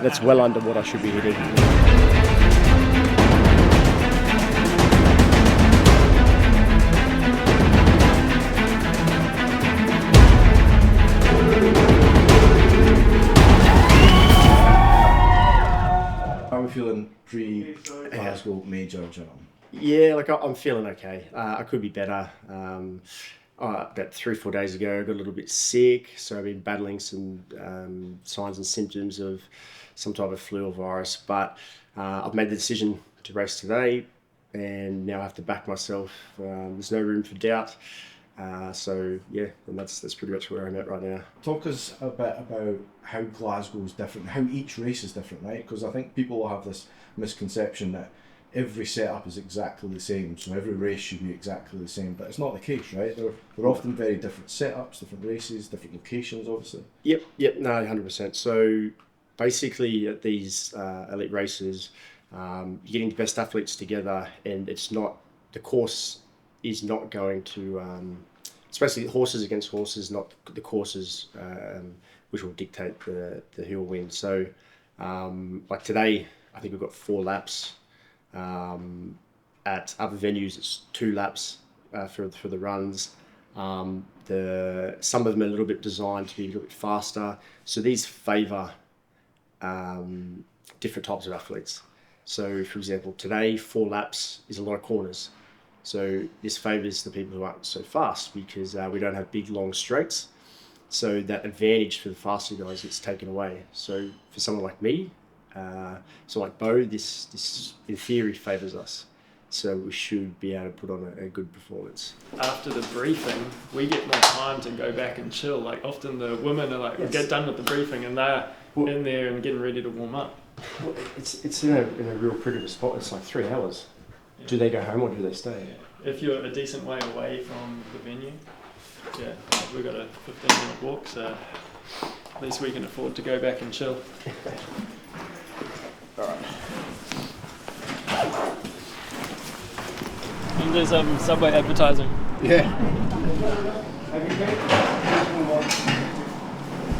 That's well under what I should be hitting. How are we feeling pre-Glasgow major job? Yeah, like I'm feeling okay. I could be better. About 3-4 days ago, I got a little bit sick, so I've been battling some signs and symptoms of some type of flu or virus. But I've made the decision to race today, and now I have to back myself. There's no room for doubt. So yeah, and that's pretty much where I'm at right now. Talk us a bit about how Glasgow is different, how each race is different, right? Because I think people will have this misconception that every setup is exactly the same, so every race should be exactly the same, but it's not the case, right? They're often very different setups, different races, different locations, obviously. Yep, no, 100%. So basically at these elite races, you're getting the best athletes together, and the course is not going to, especially horses against horses, not the courses which will dictate who will win. So like today, I think we've got 4 laps. At other venues, it's 2 laps for the runs. Some of them are a little bit designed to be a little bit faster. So these favour different types of athletes. So, for example, today 4 laps is a lot of corners. So this favours the people who aren't so fast because we don't have big long straights. So that advantage for the faster guys gets taken away. So for someone like me, so like Bo, this in theory favours us, so we should be able to put on a good performance. After the briefing, we get more time to go back and chill. Like often the women are like, yes, get done with the briefing and they're in there and getting ready to warm up. Well, it's in a real critical spot. It's like 3 hours. Yeah. Do they go home or do they stay? Yeah. If you're a decent way away from the venue, yeah, we've got a 15-minute walk, so at least we can afford to go back and chill. Alright. And there's Subway advertising. Yeah.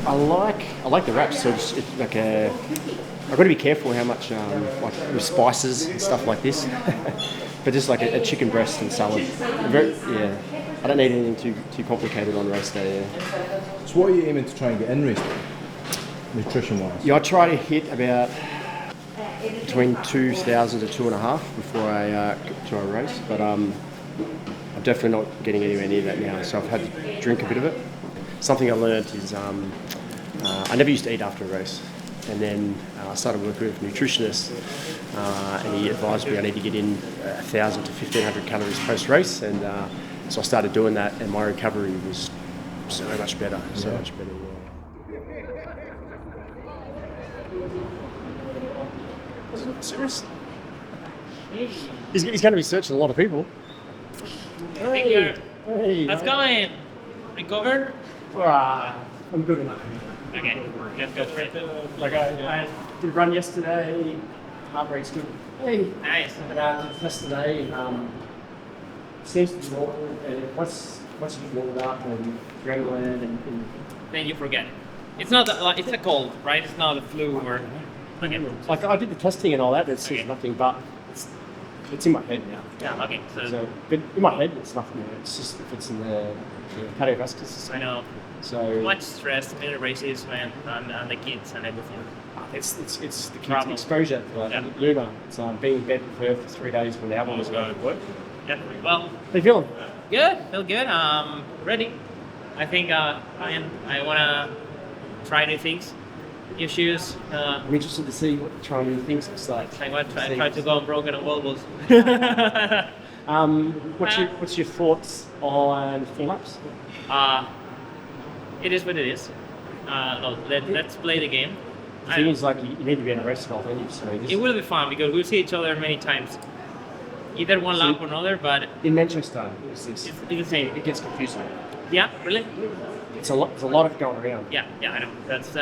I like the wraps. So it's like I've got to be careful how much like with spices and stuff like this. But just like a chicken breast and salad. Yeah. I don't need anything too complicated on race day. Yeah. So what are you aiming to try and get in race day, nutrition-wise? Yeah, I try to hit about between 2,000 to 2.5 before I to a race, but I'm definitely not getting anywhere near that now. So I've had to drink a bit of it. Something I learned is I never used to eat after a race, and then I started working with a nutritionist, and he advised me I need to get in 1,000 to 1,500 calories post-race, and so I started doing that, and my recovery was so much better. So much better. Serious? He's going to be searching a lot of people. Hey, Hey, how's it going? Recovered? I'm good enough. Okay, let's go for it. Like I did run yesterday. Heart rate's good. Hey, Nice. but yesterday seems to be normal. And once you warm it up and adrenaline and Then you forget it. It's not it's a cold, right? It's not a flu or. Okay. like I did the testing and all that. It's Okay. nothing, but it's in my head now. Yeah. Okay. So, but in my head, it's nothing. It's just if it's in the cardiovascular system. I know. So Much stress in the races, man, on the kids and everything. it's the kids' Problem. exposure. Like Yeah. Luna, it's being in bed with her for 3 days when the album was going to work. Yeah. Well, How you feeling? good. Feel good. Ready. I think I wanna try new things, new shoes. I'm interested to see what trying new things looks like. I want to try to go on broken on Volvos. What's your thoughts on 4 laps? It is what it is. Let's play the game. The thing is, like, you need to be in a race car, don't you? So It will be fun because we'll see each other many times. Either one lap or another, but in Manchester, it's the same. it gets confusing. Yeah, really? There's a lot of going around. Yeah, I know. That's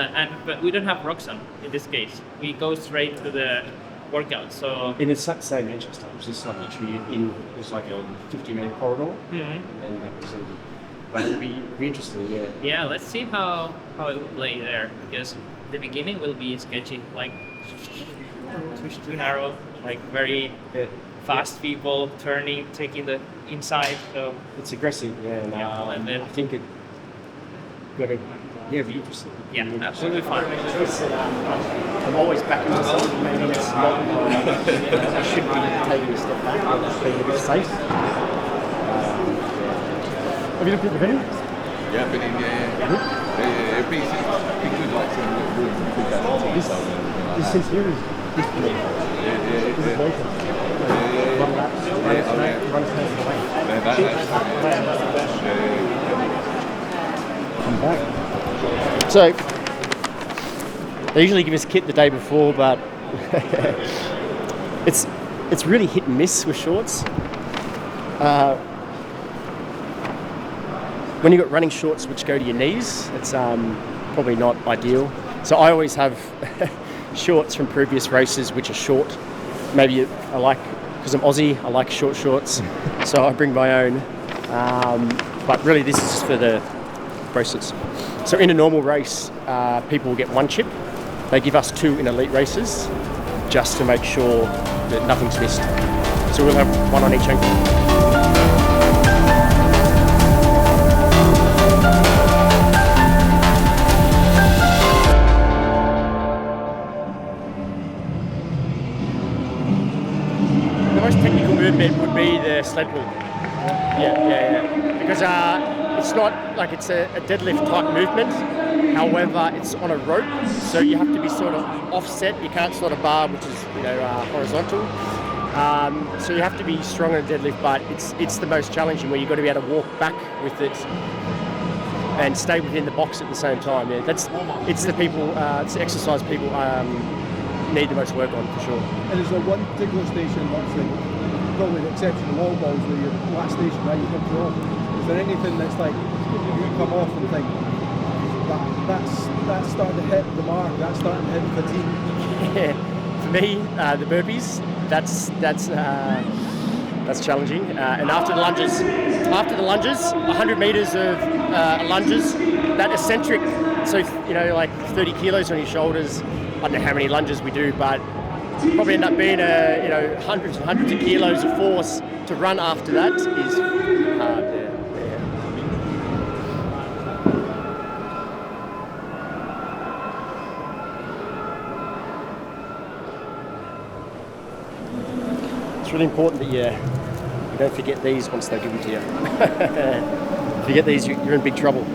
but we don't have Roxanne in this case. We go straight to the workout. So And it's like say Manchester, it was just like literally it's like a 50-minute corridor, and that was but it'd be interesting, yeah. yeah, let's see how it will play there because the beginning will be sketchy, like too narrow, like very fast people turning, taking the inside. So It's aggressive, yeah, and then I think it got to be interesting. yeah, absolutely fine. I'm always backing myself. Maybe it's not. I should be taking a step back and being a bit safe. Have you looked at the video? Yeah, I've been in, it'd be good, like, some really good guarantees. This since here is this big. This is later. One lap, run straight away. Come back. So, they usually give us kit the day before, but it's really hit and miss with shorts. When you've got running shorts which go to your knees, it's probably not ideal. So I always have shorts from previous races which are short. Maybe I like, because I'm Aussie, I like short shorts, so I bring my own. But really this is just for the races. So in a normal race, people will get one chip. They give us 2 in elite races, just to make sure that nothing's missed. So we'll have 1 on each ankle. The most technical movement would be the sled pull. Yeah. Because it's not like it's a deadlift type movement. However, it's on a rope, so you have to be sort of offset. You can't slot a bar, which is horizontal. So you have to be strong on a deadlift, but it's the most challenging where you've got to be able to walk back with it and stay within the box at the same time. Yeah, it's the exercise people need the most work on for sure. And is there one particular station, obviously, probably the exception of wall balls, where your last station, right, you come off. Is there anything that's like you come off and think that's starting to hit the mark, that's starting to hit the fatigue? Yeah, for me, the burpees, that's challenging. And after the lunges, 100 meters of lunges, that eccentric, so like 30 kilos on your shoulders. I don't know how many lunges we do, but probably end up being hundreds and hundreds of kilos of force to run after that is hard. It's really important that you don't forget these once they give them to you. If you get these, you're in big trouble.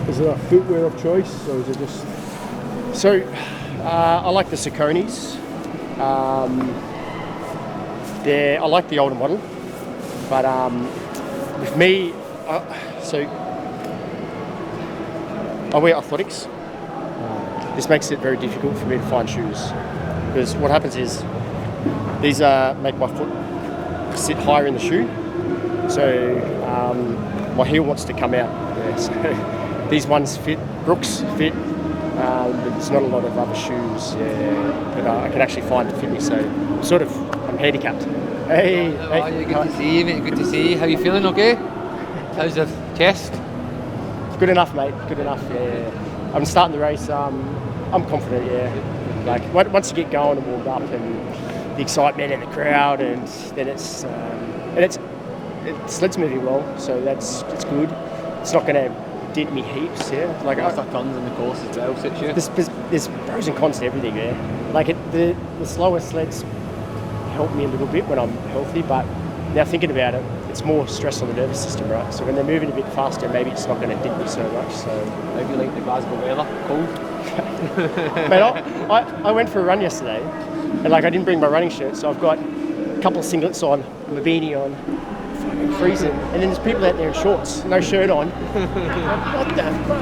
Is there a footwear of choice, or is it just? So, I like the Sauconys. I like the older model, but with me, I wear athletics. This makes it very difficult for me to find shoes, because what happens is these make my foot sit higher in the shoe, so my heel wants to come out. Yeah, so these ones fit, Brooks fit, but there's not a lot of other shoes. Yeah, but I can actually find to fit me, so I'm handicapped. Hey, Good to see you, mate. Good to see you. How you feeling? Okay? How's the chest? Good enough, mate. Good enough. Yeah. I'm starting the race. I'm confident. Yeah. Like once you get going and warmed up, and the excitement and the crowd, and then it's sled's moving well, so it's good. It's not going to dent me heaps. Yeah. Like Lots of tons in the course as well, suits you. There's pros and cons to everything. Yeah. Like the slower sleds help me a little bit when I'm healthy, but now thinking about it, it's more stress on the nervous system, right? So when they're moving a bit faster, maybe it's not going to dent me so much. So How do you like the Glasgow weather? Cold? mate, I went for a run yesterday, and I didn't bring my running shirt, so I've got a couple of singlets on, my beanie on, fucking freezing, and then there's people out there in shorts, no shirt on. What the fuck?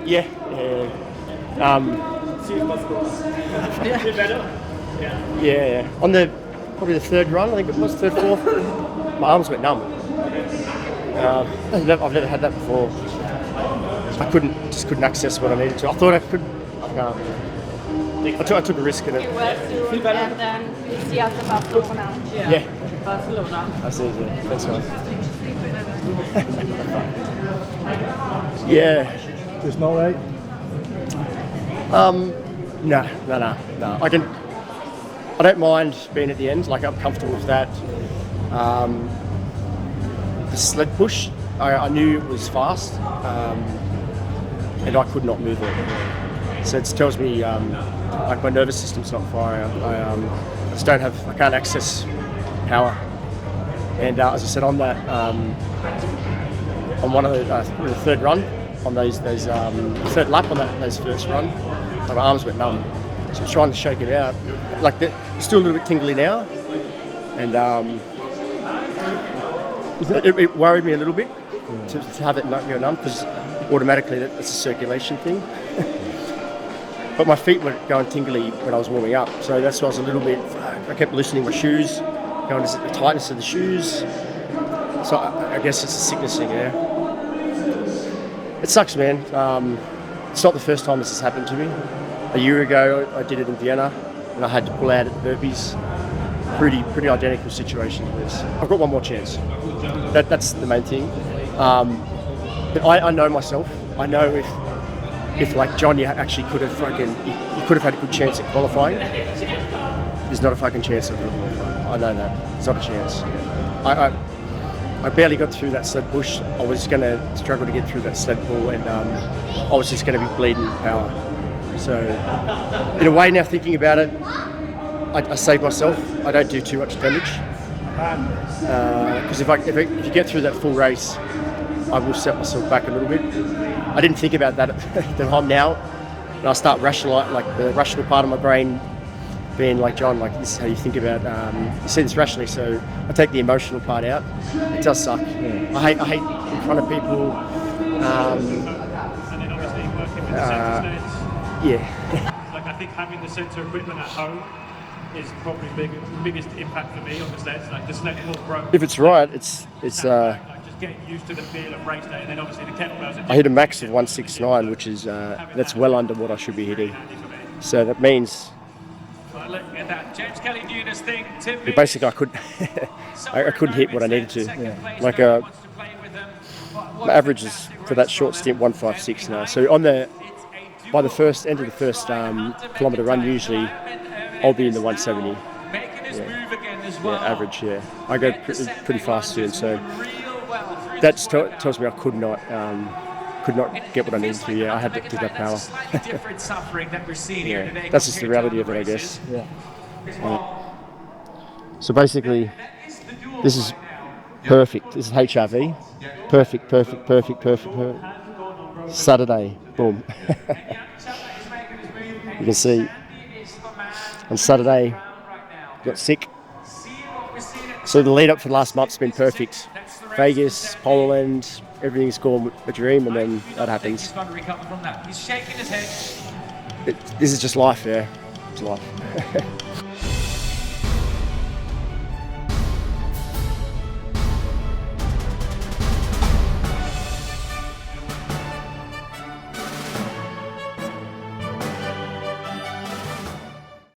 Yeah. Yeah. On probably the third run, I think it was third, fourth. My arms went numb. I've never had that before. I just couldn't access what I needed to. I thought I could. I took a risk in it. And then we see us in Barcelona. Yeah. Barcelona. I see. Yeah. Thanks, guys. Yeah. Just not right. No. I don't mind being at the end. Like, I'm comfortable with that. The sled push, I knew it was fast, and I could not move it. So it tells me like my nervous system's not firing. I can't access power. And as I said, on that, on one of the third run, on those third lap on those first run, my arms went numb. So I was trying to shake it out. Like they're still a little bit tingly now, and it worried me a little bit to have it not go numb, because automatically it's a circulation thing. But my feet were going tingly when I was warming up, so that's why I was a little bit. I kept loosening my shoes, going to the tightness of the shoes. So I guess it's a sickness thing, yeah. It sucks, man. It's not the first time this has happened to me. A year ago, I did it in Vienna, and I had to pull out at the burpees. Pretty identical situation to this. I've got one more chance. That's the main thing. But I know myself. I know if like John, you actually could have you could have had a good chance at qualifying. There's not a fucking chance of qualifying. I know that. It's not a chance. I barely got through that sled push. I was going to struggle to get through that sled pull, and I was just going to be bleeding power. So, in a way, now thinking about it, I save myself. I don't do too much damage, because if you get through that full race, I will set myself back a little bit. I didn't think about that at the time now, and I start rationalizing, like the rational part of my brain being like, John, like this is how you think about. You see this rationally, so I take the emotional part out. It does suck. Yeah. I hate in front of people. Yeah. Like, I think having the sensor equipment at home is probably the biggest impact for me on the sleds. Like, the sled was broke. If it's right, it's just getting used to the feel of race day, and then obviously the kettlebells. I hit a max of 169, which is that's well under what I should be hitting. So that means. Looking at that, James Kelly doing his thing. Basically, I couldn't hit what I needed to. Yeah. Like my average is for that short stint 156 now. So by the end of the first kilometre run, usually I'll be in the 170. Yeah, average. Yeah, I go pretty fast soon. So that tells me I could not get what I needed to. Yeah, I had to do that power. Yeah, that's just the reality of it, I guess. Yeah. So basically, this is perfect. This is HRV. Perfect. Saturday, boom. You can see on Saturday, got sick. So the lead up for the last month's been perfect. Vegas, Poland, everything's gone a dream, and then that happens. This is just life, yeah. It's life.